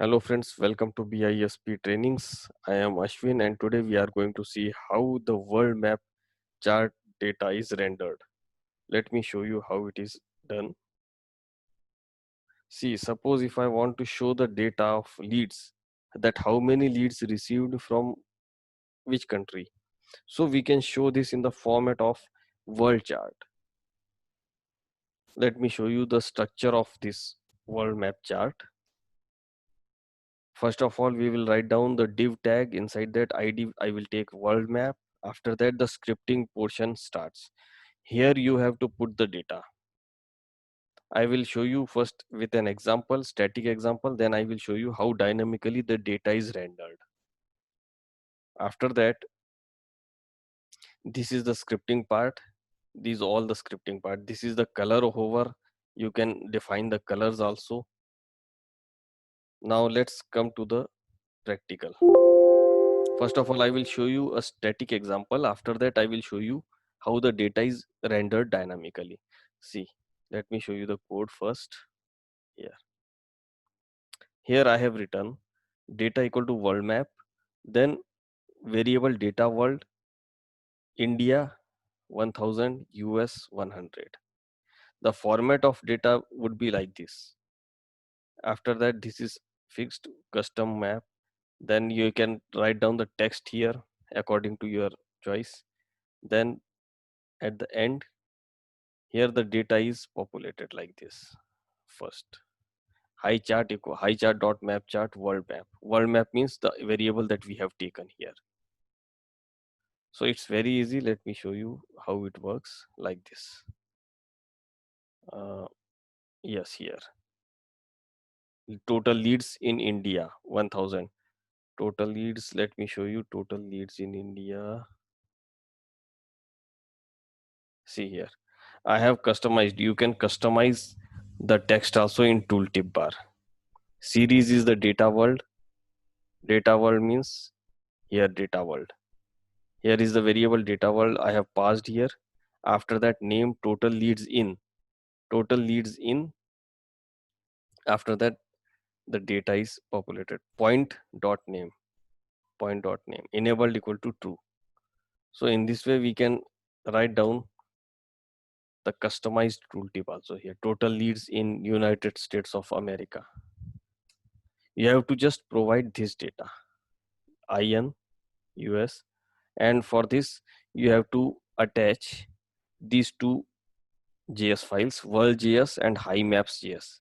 Hello friends, welcome to BISP trainings. I am Ashwin and today we are going to see how the world map chart data is rendered. Let me show you how it is done. See, suppose if I want to show the data of leads, that how many leads received from which country. So we can show this in the format of world chart. Let me show you the structure of this world map chart. First of all, we will write down the div tag. Inside that ID, I will take world map. After that, the scripting portion starts. Here you have to put the data. I will show you first with an example, static example. Then I will show you how dynamically the data is rendered. After that, this is the scripting part. These all the scripting part. This is the color hover. You can define the colors also. Now let's come to the practical. First of all, I will show you a static example. After that, I will show you how the data is rendered dynamically. See, let me show you the code first. Here. Here I have written data equal to world map, then variable data world, India 1000, US 100. The format of data would be like this. After that, this is fixed custom map. Then you can write down the text here according to your choice. Then at the end, here the data is populated like this. First, high chart equal high chart dot map chart world map. World map means the variable that we have taken here. So it's very easy. Let me show you how it works like this. Yes, here total leads in India 1000. Total leads. Let me show you total leads in India. See here. I have customized. You can customize the text also in tooltip bar. Series is the data world. Data world means here data world. Here is the variable data world I have passed here. After that, name total leads in. Total leads in. After that, the data is populated. Point dot name. Point dot name. Enabled equal to true. So in this way, we can write down the customized tooltip also here. Total leads in United States of America. You have to just provide this data. IN US, and for this you have to attach these two JS files, world.js and highmaps.js.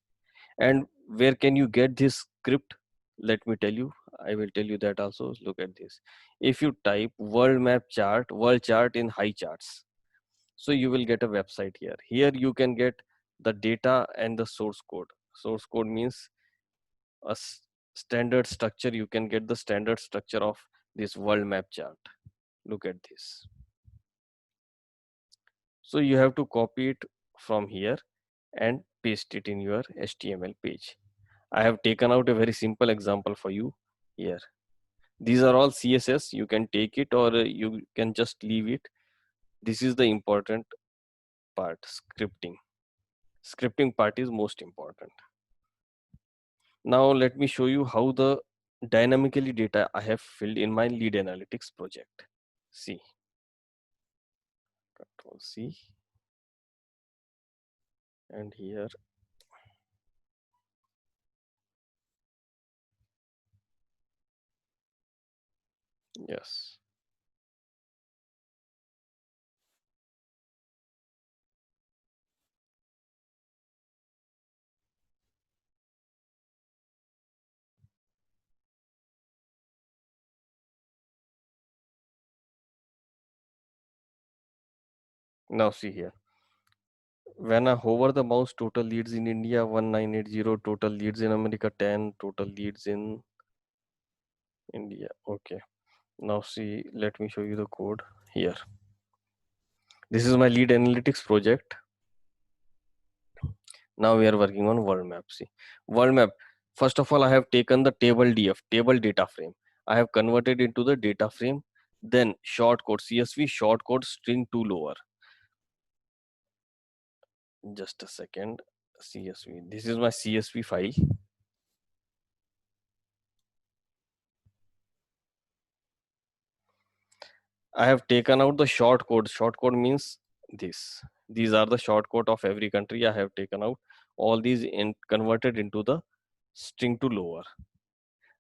And where can you get this script? Let me tell you. I will tell you that also. Look at this. If you type world map chart, world chart in high charts, so you will get a website here. Here you can get the data and the source code. Source code means a standard structure. You can get the standard structure of this world map chart. Look at this. So you have to copy it from here and paste it in your HTML page. I have taken out a very simple example for you here. These are all CSS. You can take it or you can just leave it. This is the important part, scripting. Scripting part is most important. Now let me show you how the dynamically data I have filled in my lead analytics project. See, Control C, and here, yes. Now see here. When I hover the mouse, total leads in India 1980, total leads in America 10, total leads in India. Okay. Now see, let me show you the code here. This is my lead analytics project. Now we are working on world map. See, world map. First of all, I have taken the table DF, table data frame. I have converted into the data frame. Then short code CSV, short code string to lower. Just a second. CSV. This is my CSV file. I have taken out the short code. Short code means this. These are the short code of every country. I have taken out all these and converted into the string to lower.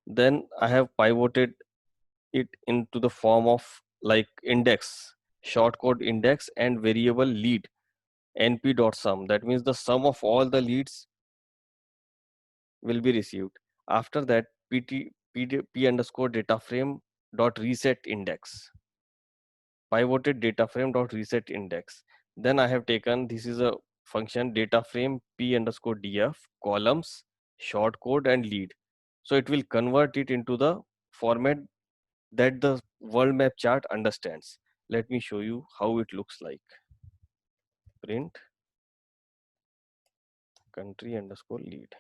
Then I have pivoted it into the form of like index, short code index and variable lead np.sum. That means the sum of all the leads will be received. After that, p underscore data frame dot reset index, pivoted data frame dot reset index. Then I have taken, this is a function data frame p underscore df columns short code and lead. So it will convert it into the format that the world map chart understands. Let me show you how it looks like. Print country underscore lead.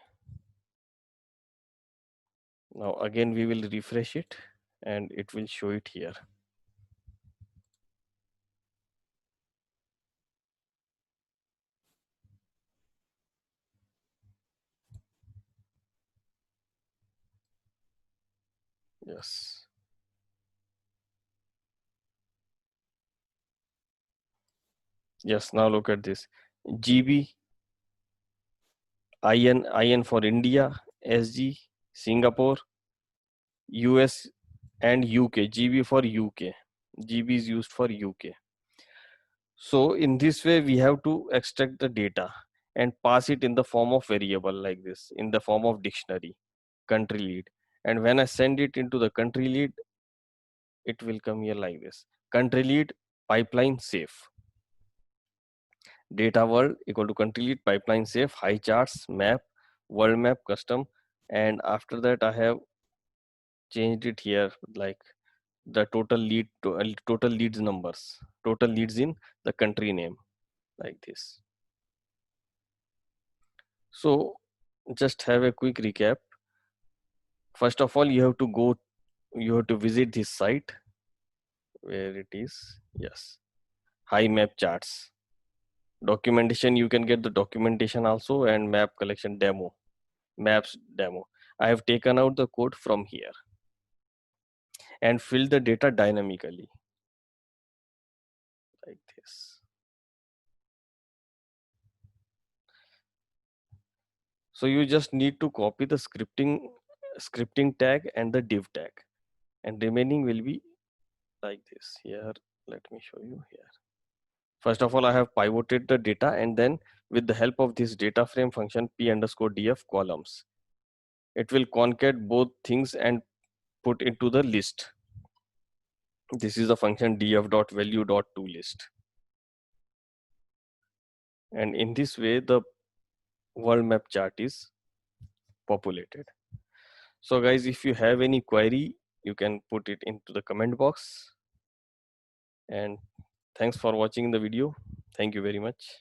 Now again we will refresh it and it will show it here. Yes. Yes, now look at this. GB, IN for India, SG, Singapore, US and UK. GB for UK. GB is used for UK. So in this way, we have to extract the data and pass it in the form of variable like this, in the form of dictionary, country lead. And when I send it into the country lead, it will come here like this. Country lead pipeline safe. Data world equal to country lead pipeline safe, high charts, map, world map custom. And after that, I have changed it here like the total lead to total leads numbers, total leads in the country name like this. So just have a quick recap. First of all, you have to visit this site where it is. Yes, high map charts. Documentation, you can get the documentation also and map collection demo, maps demo. I have taken out the code from here and filled the data dynamically like this. So you just need to copy the scripting tag and the div tag, and remaining will be like this. Here, let me show you here. First of all, I have pivoted the data and then with the help of this data frame function p underscore df columns, it will concat both things and put into the list. This is the function df.value.toList. And in this way, the world map chart is populated. So guys, if you have any query, you can put it into the comment box. And thanks for watching the video. Thank you very much.